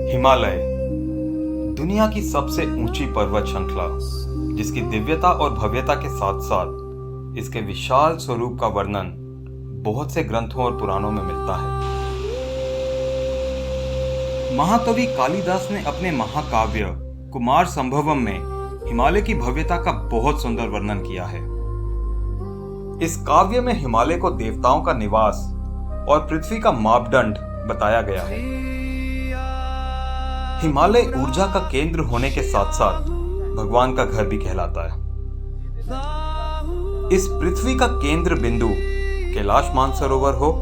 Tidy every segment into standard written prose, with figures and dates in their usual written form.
हिमालय दुनिया की सबसे ऊंची पर्वत श्रृंखला, जिसकी दिव्यता और भव्यता के साथ साथ इसके विशाल स्वरूप का वर्णन बहुत से ग्रंथों और पुराणों में मिलता है। महाकवि कालिदास ने अपने महाकाव्य कुमार संभवम में हिमालय की भव्यता का बहुत सुंदर वर्णन किया है। इस काव्य में हिमालय को देवताओं का निवास और पृथ्वी का मापदंड बताया गया है। हिमालय ऊर्जा का केंद्र होने के साथ साथ भगवान का घर भी कहलाता है। इस पृथ्वी का केंद्र बिंदु कैलाश मानसरोवर हो,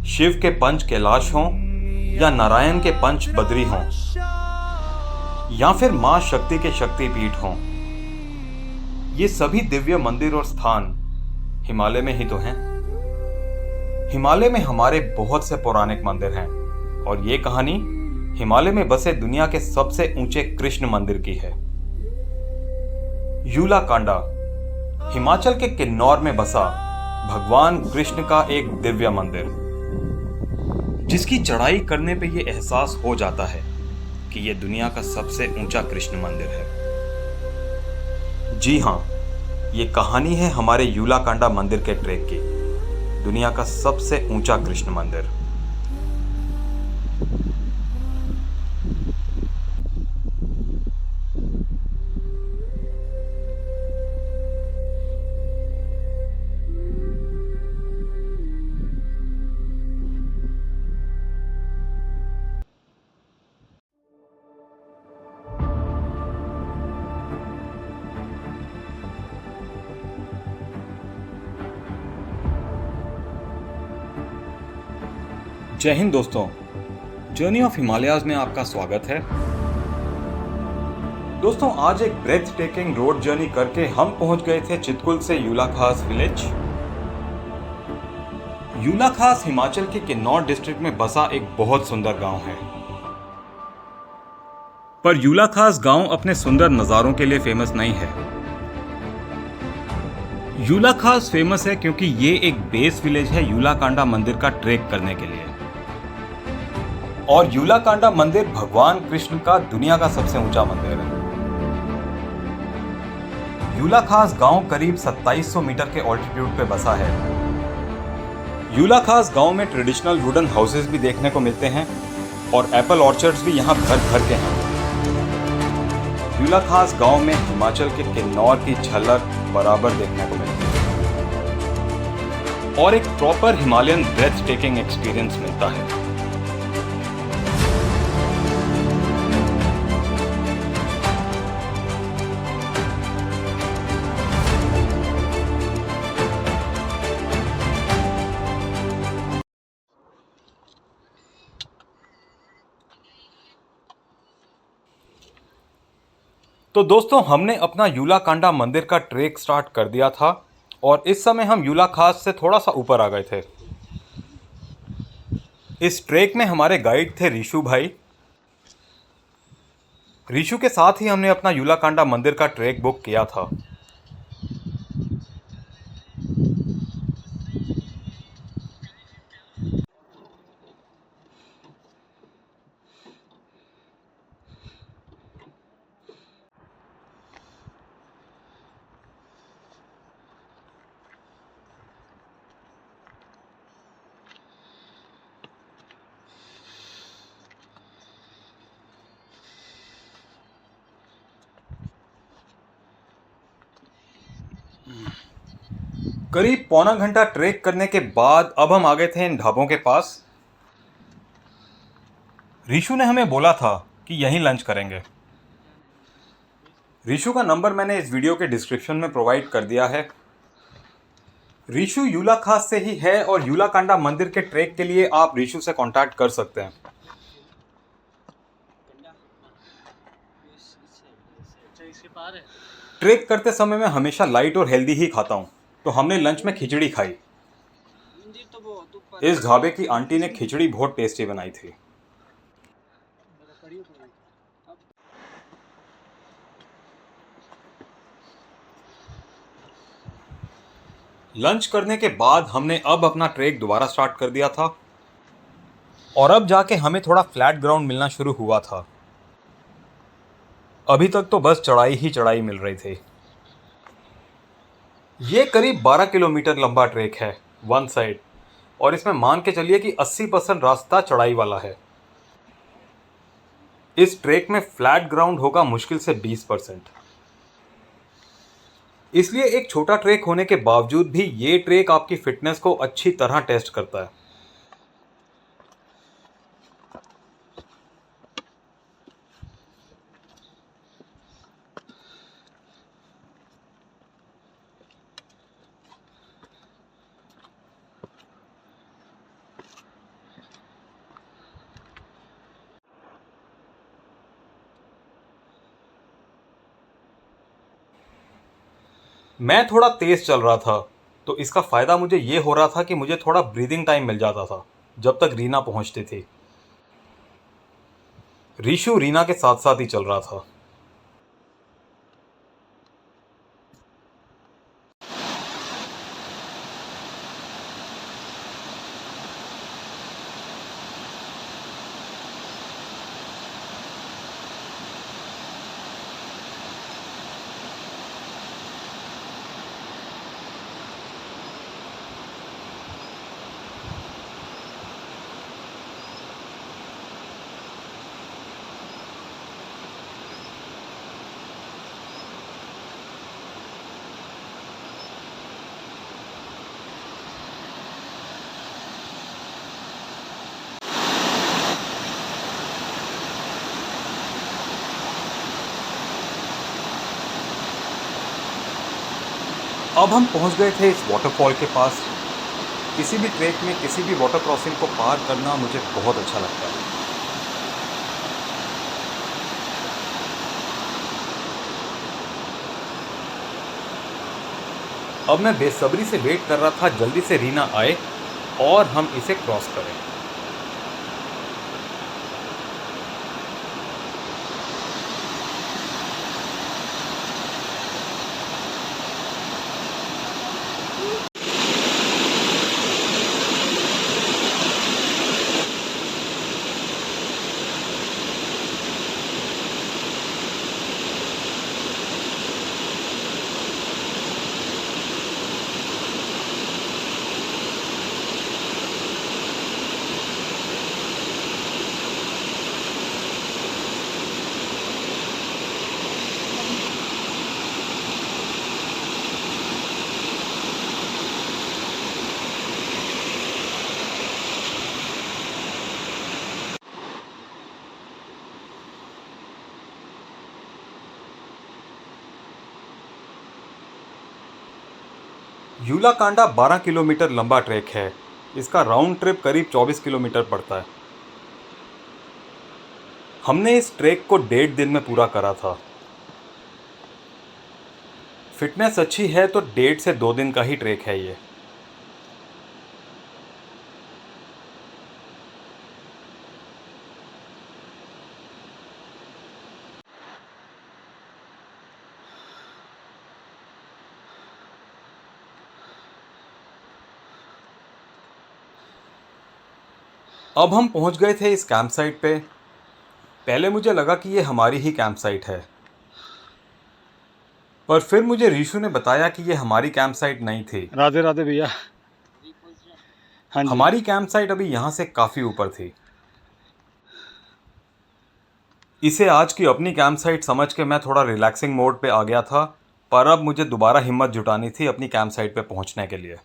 शिव के पंच कैलाश हों या नारायण के पंच बद्री हों या फिर मां शक्ति के शक्तिपीठ हों, ये सभी दिव्य मंदिर और स्थान हिमालय में ही तो हैं। हिमालय में हमारे बहुत से पौराणिक मंदिर हैं और ये कहानी हिमालय में बसे दुनिया के सबसे ऊंचे कृष्ण मंदिर की है। यूलाकांडा हिमाचल के किन्नौर में बसा भगवान कृष्ण का एक दिव्य मंदिर, जिसकी चढ़ाई करने पे ये एहसास हो जाता है कि ये दुनिया का सबसे ऊंचा कृष्ण मंदिर है। जी हाँ, ये कहानी है हमारे यूलाकांडा मंदिर के ट्रेक की, दुनिया का सबसे ऊंचा कृष्ण मंदिर। जय हिंद दोस्तों, जर्नी ऑफ हिमालयाज में आपका स्वागत है। दोस्तों, आज एक ब्रेथ टेकिंग रोड जर्नी करके हम पहुंच गए थे चितकुल से यूलाखास विलेज। यूलाखास हिमाचल के किन्नौर डिस्ट्रिक्ट में बसा एक बहुत सुंदर गांव है। पर यूलाखास गांव अपने सुंदर नजारों के लिए फेमस नहीं है। यूलाखास फेमस है क्योंकि ये एक बेस विलेज है यूलाकांडा मंदिर का ट्रेक करने के लिए। और यूलाकांडा मंदिर भगवान कृष्ण का दुनिया का सबसे ऊंचा मंदिर है। यूलाखास गांव करीब 2700 मीटर के ऑल्टीट्यूड पे बसा है। यूलाखास गांव में ट्रेडिशनल वुडन हाउसेस भी देखने को मिलते हैं और एप्पल ऑर्चर्ड्स भी यहाँ भर भर के हैं। यूलाखास गांव में हिमाचल के किन्नौर की झलक बराबर देखने को मिलती है और एक proper Himalayan breathtaking experience मिलता है। तो दोस्तों, हमने अपना यूलाकांडा मंदिर का ट्रेक स्टार्ट कर दिया था और इस समय हम यूलाखास से थोड़ा सा ऊपर आ गए थे। इस ट्रेक में हमारे गाइड थे ऋषु भाई। ऋषु के साथ ही हमने अपना यूलाकांडा मंदिर का ट्रेक बुक किया था। करीब पौना घंटा ट्रेक करने के बाद अब हम आ गए थे इन ढाबों के पास। ऋषु ने हमें बोला था कि यहीं लंच करेंगे। ऋषु का नंबर मैंने इस वीडियो के डिस्क्रिप्शन में प्रोवाइड कर दिया है। ऋषु यूलाखास से ही है और यूलाकांडा मंदिर के ट्रेक के लिए आप ऋषु से कांटेक्ट कर सकते हैं। ट्रेक करते समय मैं हमेशा लाइट और हेल्दी ही खाता हूँ, तो हमने लंच में खिचड़ी खाई। इस ढाबे की आंटी ने खिचड़ी बहुत टेस्टी बनाई थी। लंच करने के बाद हमने अब अपना ट्रेक दोबारा स्टार्ट कर दिया था और अब जाके हमें थोड़ा फ्लैट ग्राउंड मिलना शुरू हुआ था। अभी तक तो बस चढ़ाई ही चढ़ाई मिल रही थी। ये करीब 12 किलोमीटर लंबा ट्रेक है वन साइड, और इसमें मान के चलिए कि 80% रास्ता चढ़ाई वाला है। इस ट्रेक में फ्लैट ग्राउंड होगा मुश्किल से 20%। इसलिए एक छोटा ट्रेक होने के बावजूद भी ये ट्रेक आपकी फिटनेस को अच्छी तरह टेस्ट करता है। मैं थोड़ा तेज चल रहा था, तो इसका फायदा मुझे ये हो रहा था कि मुझे थोड़ा ब्रीदिंग टाइम मिल जाता था जब तक रीना पहुंचती थी। रीशु रीना के साथ साथ ही चल रहा था। अब हम पहुंच गए थे इस वाटरफॉल के पास। किसी भी ट्रेक में किसी भी वाटर क्रॉसिंग को पार करना मुझे बहुत अच्छा लगता है। अब मैं बेसब्री से वेट कर रहा था जल्दी से रीना आए और हम इसे क्रॉस करें। यूलाकांडा 12 किलोमीटर लंबा ट्रैक है। इसका राउंड ट्रिप करीब 24 किलोमीटर पड़ता है। हमने इस ट्रैक को 1.5 दिन में पूरा करा था। फिटनेस अच्छी है तो 1.5 से 2 दिन का ही ट्रैक है ये। अब हम पहुंच गए थे इस कैंप साइट पे। पहले मुझे लगा कि ये हमारी ही कैंप साइट है, पर फिर मुझे रीशु ने बताया कि ये हमारी कैंप साइट नहीं थी। राधे राधे भैया। हाँ जी। हमारी कैंप साइट अभी यहाँ से काफ़ी ऊपर थी। इसे आज की अपनी कैंप साइट समझ के मैं थोड़ा रिलैक्सिंग मोड पे आ गया था, पर अब मुझे दोबारा हिम्मत जुटानी थी अपनी कैंप साइट पे पहुँचने के लिए।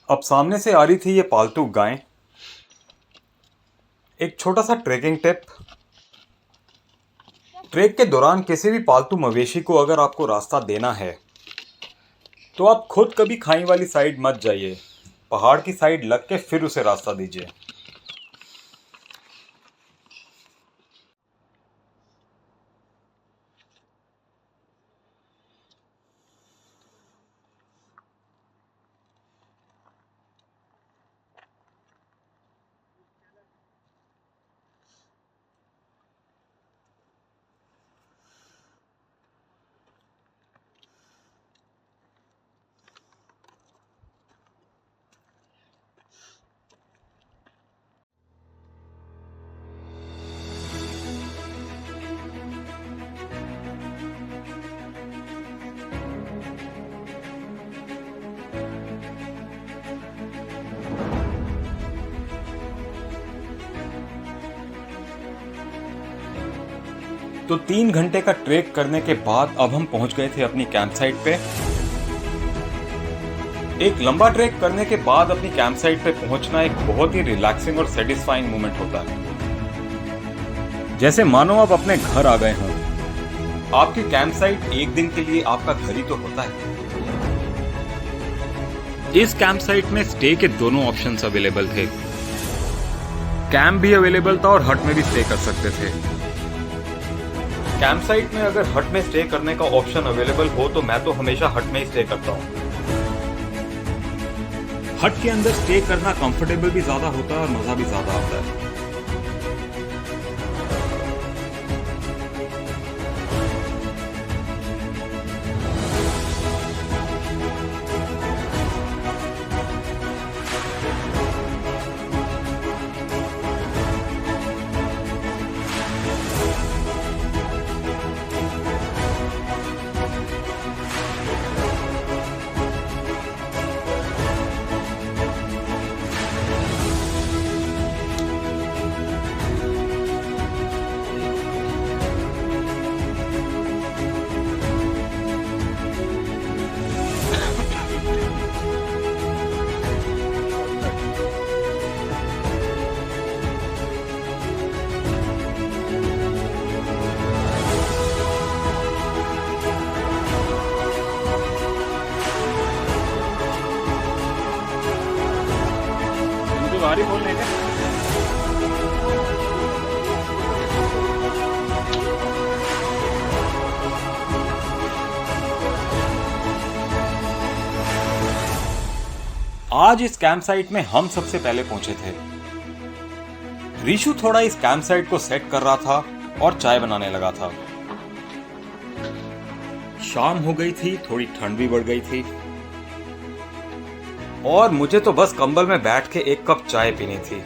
अब सामने से आ रही थी ये पालतू गाय। एक छोटा सा ट्रेकिंग टिप, ट्रेक के दौरान किसी भी पालतू मवेशी को अगर आपको रास्ता देना है तो आप खुद कभी खाई वाली साइड मत जाइए, पहाड़ की साइड लग के फिर उसे रास्ता दीजिए। तो 3 घंटे का ट्रेक करने के बाद अब हम पहुंच गए थे अपनी कैंप साइट पे। एक लंबा ट्रेक करने के बाद अपनी कैंप साइट पे पहुंचना एक बहुत ही रिलैक्सिंग और सेटिस्फाइंग मोमेंट होता है, जैसे मानो आप अपने घर आ गए हों। आपकी कैंप साइट एक दिन के लिए आपका घर ही तो होता है। इस कैंप साइट में स्टे के दोनों ऑप्शंस अवेलेबल थे। कैंप भी अवेलेबल था और हट में भी स्टे कर सकते थे। कैंप साइट में अगर हट में स्टे करने का ऑप्शन अवेलेबल हो तो मैं तो हमेशा हट में ही स्टे करता हूँ। हट के अंदर स्टे करना कंफर्टेबल भी ज्यादा होता है और मजा भी ज्यादा आता है। बारी बोल रहे हैं। आज इस कैंप साइट में हम सबसे पहले पहुंचे थे। रीशु थोड़ा इस कैंप साइट को सेट कर रहा था और चाय बनाने लगा था। शाम हो गई थी, थोड़ी ठंड भी बढ़ गई थी और मुझे तो बस कंबल में बैठ के एक कप चाय पीनी थी।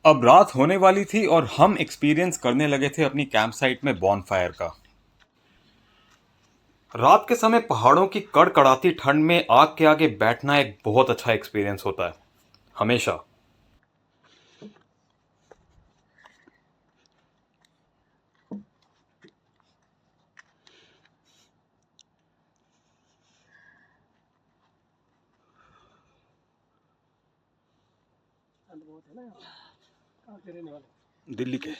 अब रात होने वाली थी और हम एक्सपीरियंस करने लगे थे अपनी कैंप साइट में बॉनफायर का। रात के समय पहाड़ों की कड़कड़ाती ठंड में आग के आगे बैठना एक बहुत अच्छा एक्सपीरियंस होता है, हमेशा। बहुत है ना, कहाँ के रहने वाले? दिल्ली के।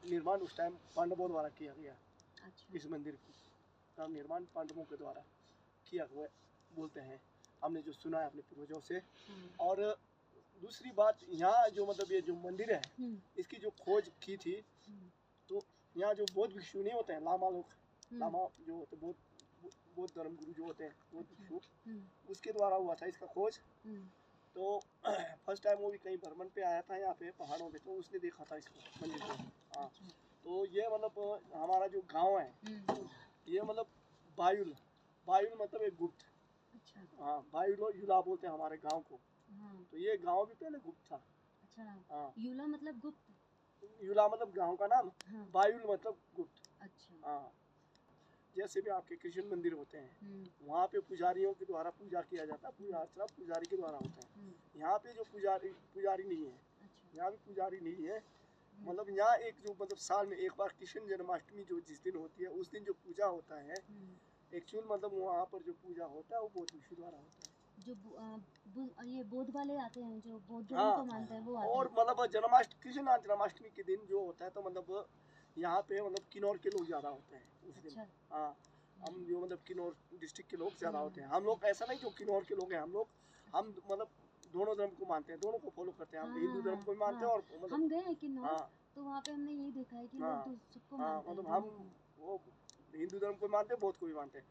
निर्माण उस टाइम पांडवों द्वारा किया गया। अच्छा। इस मंदिर का निर्माण पांडवों के द्वारा किया हुआ बोलते हैं, हमने जो सुना है अपने पूर्वजों से। और दूसरी बात, यहाँ जो मतलब ये जो मंदिर है इसकी जो खोज की थी, तो यहाँ जो बौद्ध भिक्षु नहीं होते हैं, लामा लोग, लामा जो होते बौद्ध धर्म गुरु जो होते हैं, बौद्ध भिक्षु, उसके द्वारा हुआ था इसका खोज। तो फर्स्ट टाइम वो भी कहीं भ्रमण पे आया था यहाँ पे पहाड़ों पे, तो उसने देखा था इसको मंदिर को। हाँ, तो ये मतलब हमारा जो गांव है, ये मतलब बायुल मतलब एक गुप्त। हाँ, बायुल और युला बोलते हैं हमारे गांव को। हाँ। तो ये गांव भी पहले गुप्त था। अच्छा। हाँ। यूला मतलब गुप्त। यूला मतलब गांव का नाम, हाँ। बायुल मतलब गुप्त। अच्छा। हाँ। जैसे भी आपके कृष्ण मंदिर होते हैं, हम्म। वहाँ पे पुजारियों के द्वारा पूजा किया जाता है, पूजा अर्चना पुजारी के द्वारा होता है। यहाँ पे जो पुजारी नहीं है, अच्छा। यहाँ भी पुजारी नहीं है। मतलब यहाँ एक जो मतलब साल में एक बार कृष्ण जन्माष्टमी जो जिस दिन होती है, उस दिन जो पूजा होता है एक्चुअल मतलब वहाँ पर जो पूजा होता है वो बौद्ध ऋषि द्वारा होता है। जो ये बौद्ध वाले आते हैं, जो बौद्ध धर्म हाँ, को मानते हैं, वो आते और हैं। मतलब कृष्ण जन्माष्टमी के दिन जो होता है तो मतलब यहाँ पे मतलब किन्नौर के लोग ज्यादा होते हैं उस दिन। अच्छा। हाँ, हम जो मतलब किन्नौर डिस्ट्रिक्ट के लोग ज्यादा होते हैं। हम लोग ऐसा नहीं जो किन्नौर के लोग हैं, हम मतलब दोनों धर्म को मानते हैं, दोनों को फॉलो करते हैं। हम हिंदू धर्म को भी मानते हैं और मतलब हम गए हैं किन्नौर। हाँ, तो वहाँ पे हमने यही देखा है कि हाँ, लोग सबको हाँ, मानते हैं, मतलब दोनों हम को। वो हिंदू धर्म को भी मानते हैं, बौद्ध को भी मानते हैं।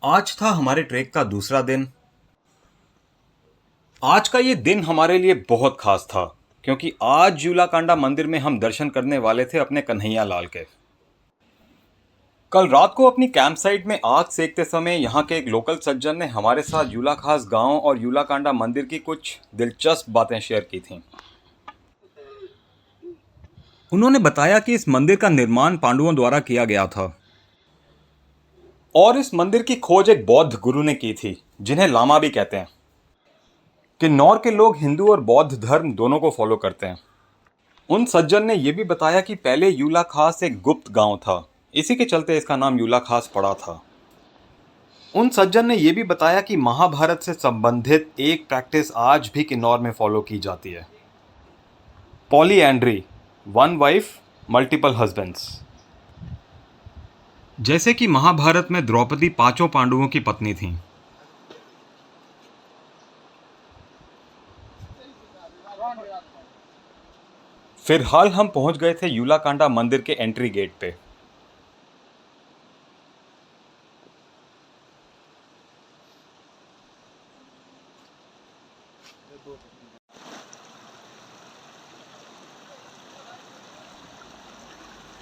आज था हमारे ट्रेक का दूसरा दिन। आज का ये दिन हमारे लिए बहुत खास था क्योंकि आज जूलाकांडा मंदिर में हम दर्शन करने वाले थे अपने कन्हैया लाल के। कल रात को अपनी कैंप साइट में आग सेकते समय यहाँ के एक लोकल सज्जन ने हमारे साथ यूलाखास गांव और यूलाकांडा मंदिर की कुछ दिलचस्प बातें शेयर की थीं। उन्होंने बताया कि इस मंदिर का निर्माण पांडवों द्वारा किया गया था और इस मंदिर की खोज एक बौद्ध गुरु ने की थी, जिन्हें लामा भी कहते हैं। किन्नौर के लोग हिंदू और बौद्ध धर्म दोनों को फॉलो करते हैं। उन सज्जन ने यह भी बताया कि पहले यूलाखास एक गुप्त गांव था, इसी के चलते इसका नाम यूलाखास पड़ा था। उन सज्जन ने यह भी बताया कि महाभारत से संबंधित एक प्रैक्टिस आज भी किन्नौर में फॉलो की जाती है, polyandry, one wife multiple husbands. जैसे कि महाभारत में द्रौपदी 5 पांडवों की पत्नी थीं। फिलहाल हम पहुंच गए थे यूलाकांडा मंदिर के एंट्री गेट पे।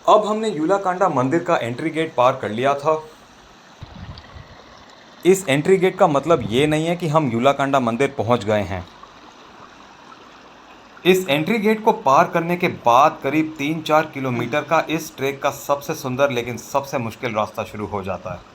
अब हमने यूलाकांडा मंदिर का एंट्री गेट पार कर लिया था। इस एंट्री गेट का मतलब ये नहीं है कि हम यूलाकांडा मंदिर पहुंच गए हैं। इस एंट्री गेट को पार करने के बाद करीब 3-4 किलोमीटर का इस ट्रैक का सबसे सुंदर लेकिन सबसे मुश्किल रास्ता शुरू हो जाता है।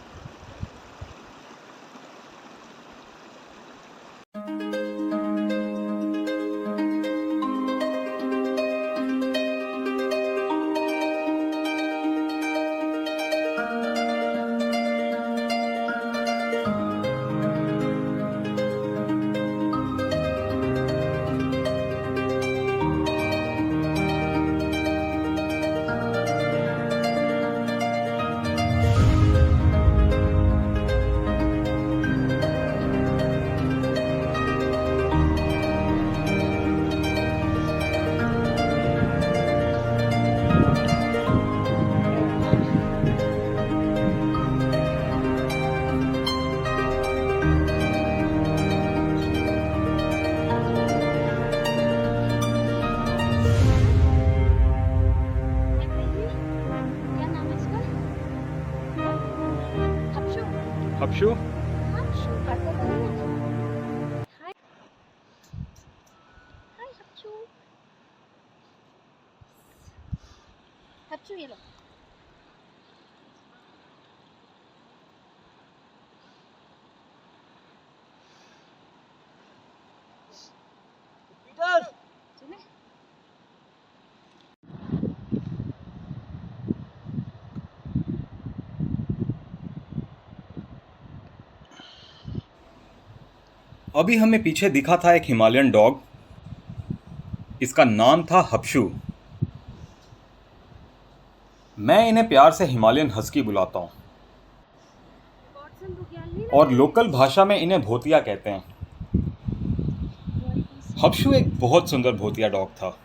हब्शु, ये लो। चले। अभी हमें पीछे दिखा था एक हिमालयन डॉग। इसका नाम था हब्शु। मैं इन्हें प्यार से हिमालयन हस्की बुलाता हूँ और लोकल भाषा में इन्हें भोतिया कहते हैं। हब्शु एक बहुत सुंदर भोतिया डॉग था।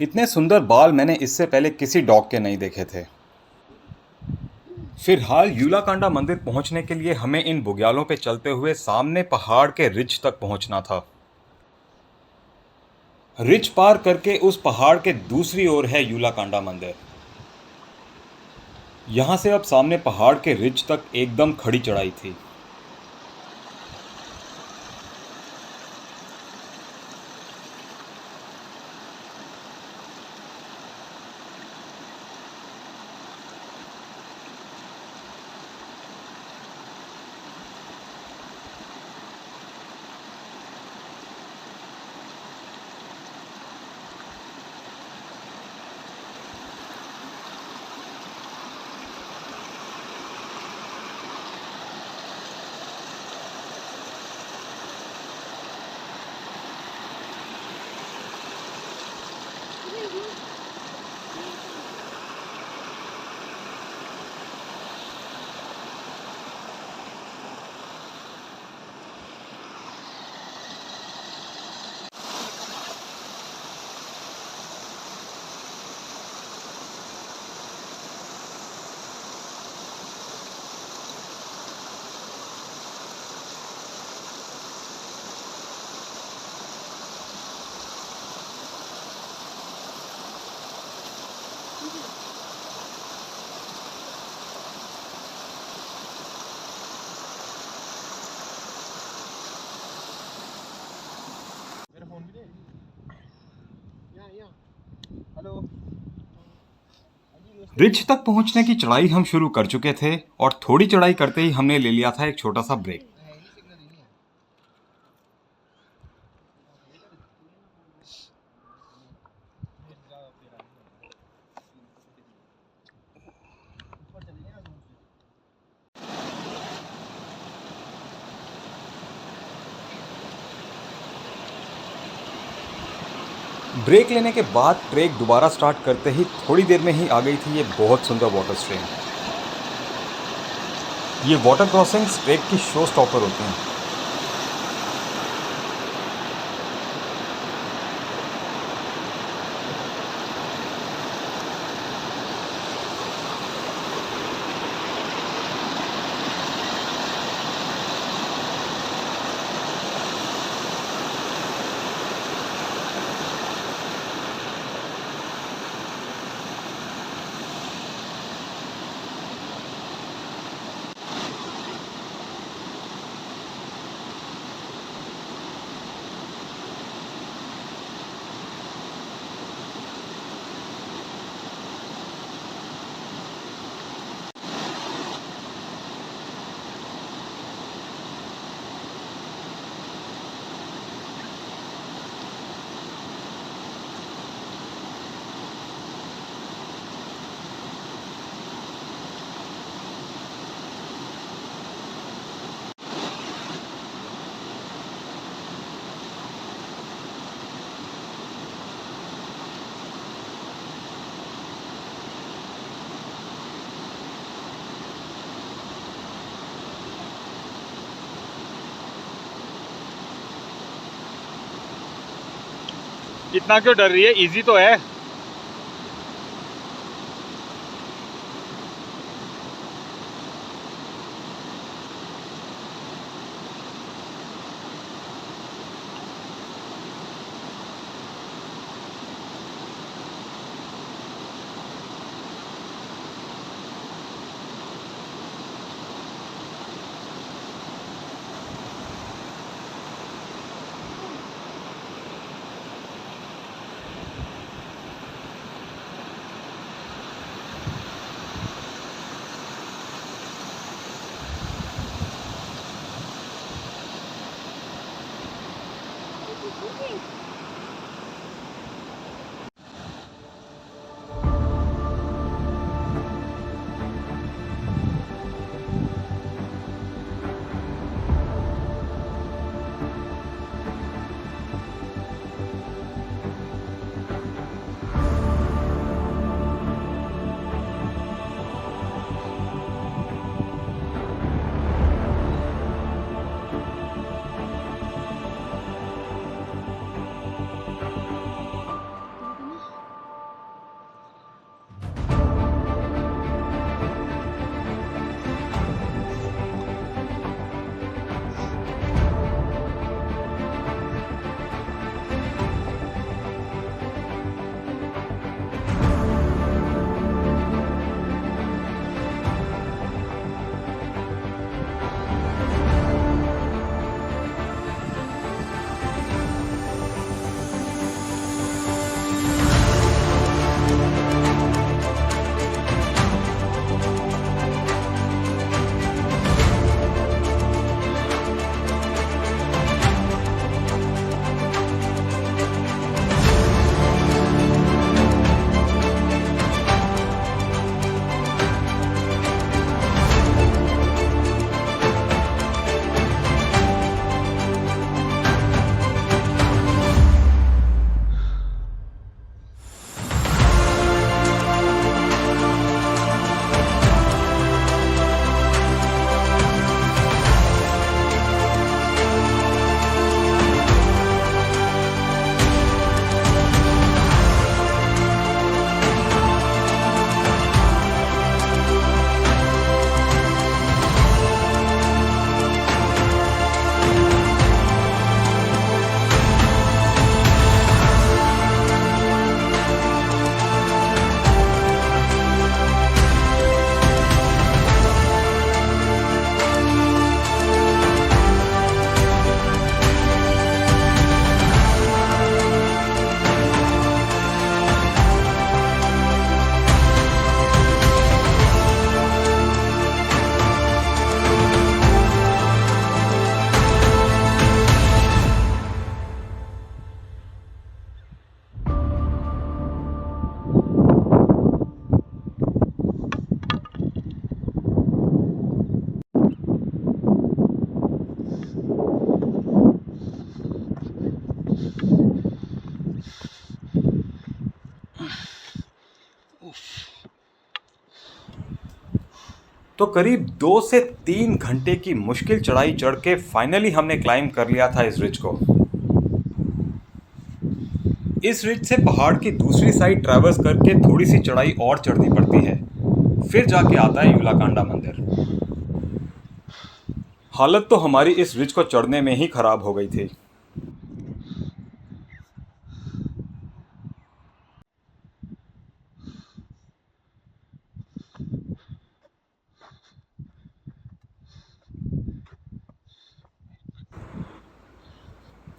इतने सुंदर बाल मैंने इससे पहले किसी डॉग के नहीं देखे थे। फिलहाल यूलाकांडा मंदिर पहुंचने के लिए हमें इन बुग्यालों पे चलते हुए सामने पहाड़ के रिज तक पहुंचना था। रिज पार करके उस पहाड़ के दूसरी ओर है यूलाकांडा मंदिर। यहां से अब सामने पहाड़ के रिज तक एकदम खड़ी चढ़ाई थी। हेलो। रिज तक पहुंचने की चढ़ाई हम शुरू कर चुके थे और थोड़ी चढ़ाई करते ही हमने ले लिया था एक छोटा सा ब्रेक। ब्रेक लेने के बाद ट्रेक दोबारा स्टार्ट करते ही थोड़ी देर में ही आ गई थी ये बहुत सुंदर वाटर स्ट्रीम। ये वाटर क्रॉसिंग्स ट्रेक की शो स्टॉपर होती हैं। इतना क्यों डर रही है? इजी तो है। तो करीब 2 से 3 घंटे की मुश्किल चढ़ाई चढ़ के फाइनली हमने क्लाइम कर लिया था इस रिज को। इस रिज से पहाड़ की दूसरी साइड ट्रैवर्स करके थोड़ी सी चढ़ाई और चढ़नी पड़ती है, फिर जाके आता है यूलाकांडा मंदिर। हालत तो हमारी इस रिज को चढ़ने में ही खराब हो गई थी।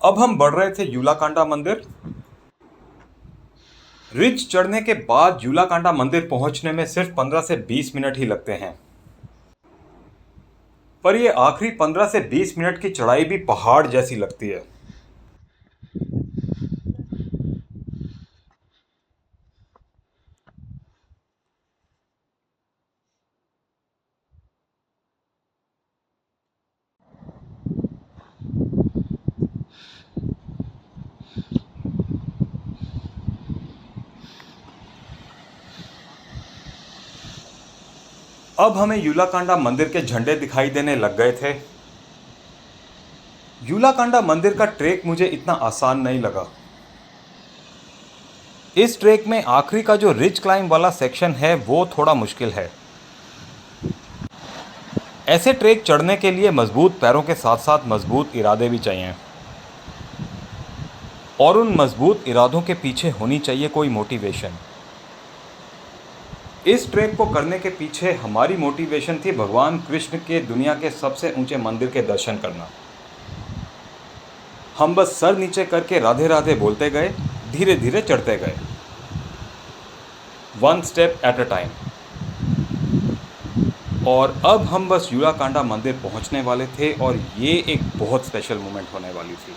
अब हम बढ़ रहे थे यूलाकांडा मंदिर। रिज चढ़ने के बाद यूलाकांडा मंदिर पहुंचने में सिर्फ 15 से 20 मिनट ही लगते हैं, पर ये आखिरी 15 से 20 मिनट की चढ़ाई भी पहाड़ जैसी लगती है। अब हमें यूलाकांडा मंदिर के झंडे दिखाई देने लग गए थे। यूलाकांडा मंदिर का ट्रेक मुझे इतना आसान नहीं लगा। इस ट्रेक में आखिरी का जो रिज क्लाइंब वाला सेक्शन है वो थोड़ा मुश्किल है। ऐसे ट्रेक चढ़ने के लिए मजबूत पैरों के साथ साथ मजबूत इरादे भी चाहिए, और उन मजबूत इरादों के पीछे होनी चाहिए कोई मोटिवेशन। इस ट्रेक को करने के पीछे हमारी मोटिवेशन थी भगवान कृष्ण के दुनिया के सबसे ऊंचे मंदिर के दर्शन करना। हम बस सर नीचे करके राधे राधे बोलते गए, धीरे धीरे चढ़ते गए, 1 स्टेप एट अ टाइम। और अब हम बस यूलाकांडा मंदिर पहुंचने वाले थे और ये एक बहुत स्पेशल मोमेंट होने वाली थी।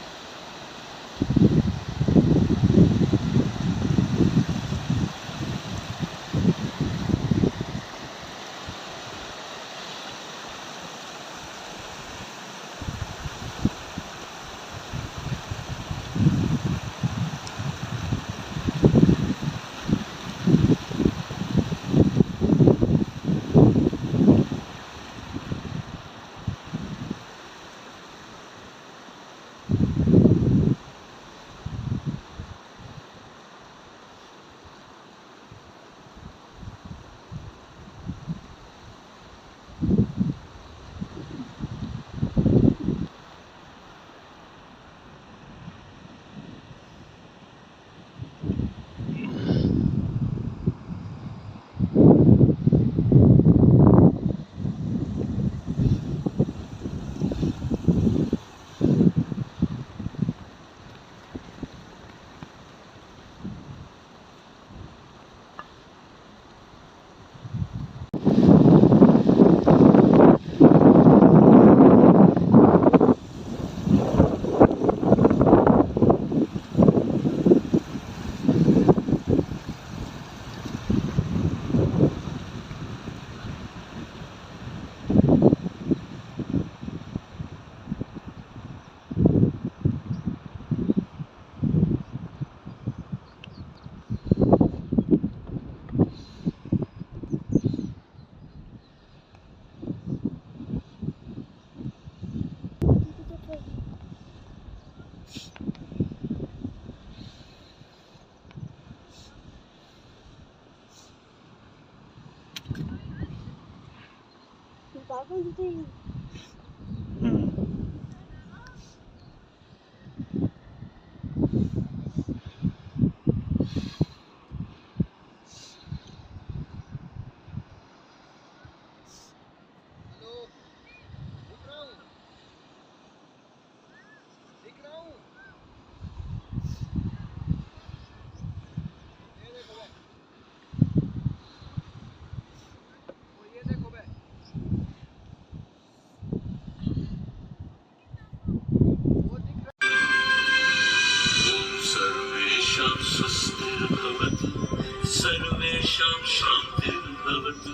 सर्वेषां शान्तिर्भवतु,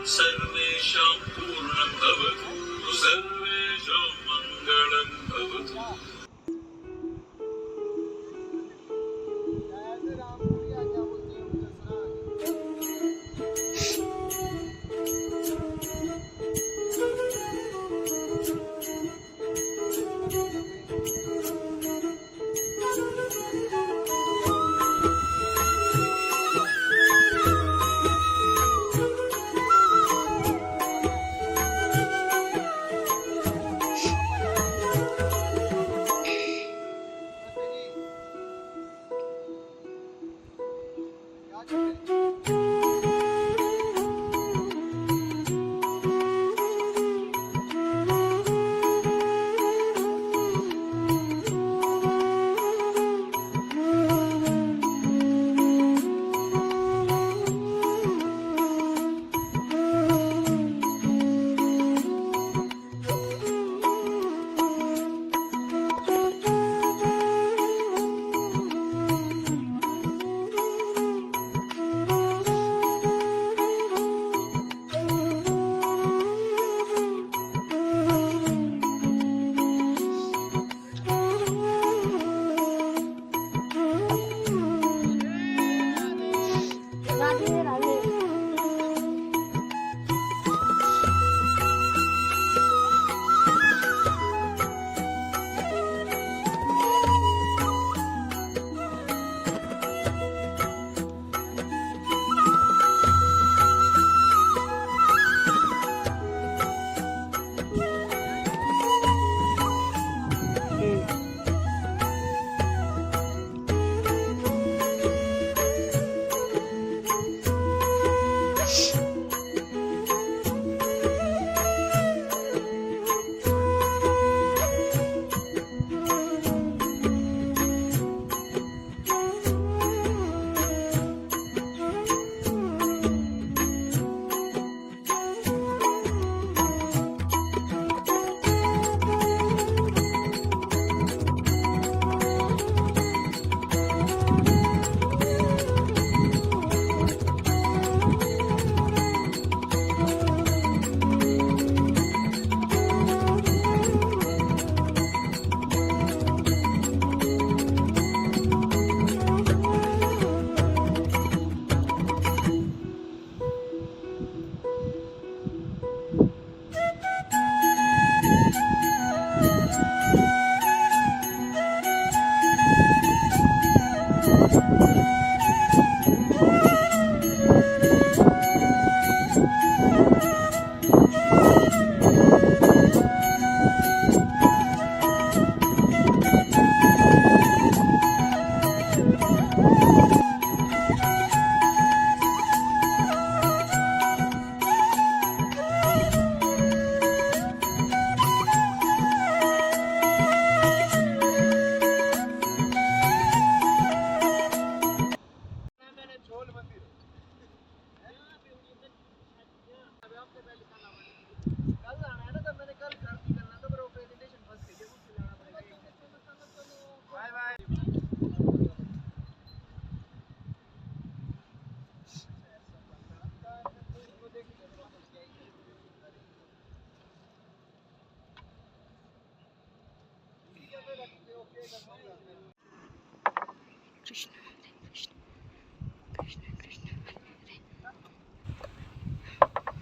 सर्वेषां पूर्णभवतु, सर्वेषां मङ्गलं भवतु।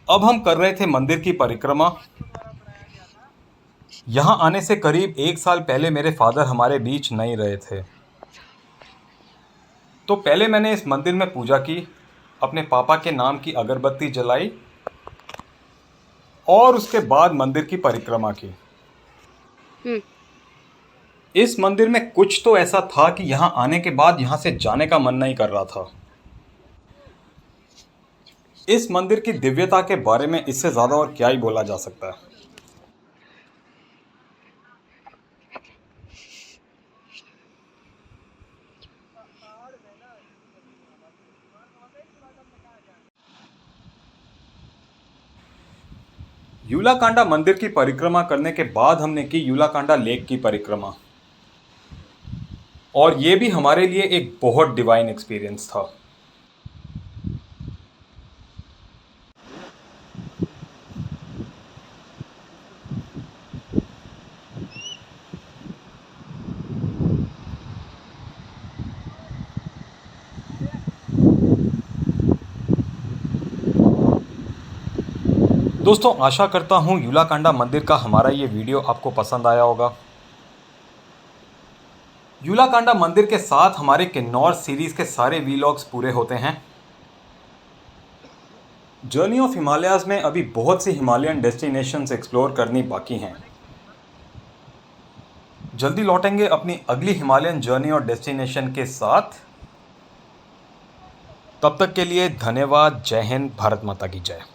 अब हम कर रहे थे मंदिर की परिक्रमा। यहाँ आने से करीब 1 साल पहले मेरे फादर हमारे बीच नहीं रहे थे। तो पहले मैंने इस मंदिर में पूजा की, अपने पापा के नाम की अगरबत्ती जलाई और उसके बाद मंदिर की परिक्रमा की। इस मंदिर में कुछ तो ऐसा था कि यहाँ आने के बाद यहाँ से जाने का मन नहीं कर रहा था। इस मंदिर की दिव्यता के बारे में इससे ज़्यादा और क्या ही बोला जा सकता है। यूलाकांडा मंदिर की परिक्रमा करने के बाद हमने की यूलाकांडा लेक की परिक्रमा, और ये भी हमारे लिए एक बहुत डिवाइन एक्सपीरियंस था। दोस्तों, आशा करता हूँ यूलाकांडा मंदिर का हमारा ये वीडियो आपको पसंद आया होगा। यूलाकांडा मंदिर के साथ हमारे किन्नौर सीरीज़ के सारे वीलॉग्स पूरे होते हैं। जर्नी ऑफ हिमालयाज़ में अभी बहुत सी हिमालयन डेस्टिनेशंस एक्सप्लोर करनी बाकी हैं। जल्दी लौटेंगे अपनी अगली हिमालयन जर्नी और डेस्टिनेशन के साथ। तब तक के लिए धन्यवाद। जय हिंद, भारत माता की जय।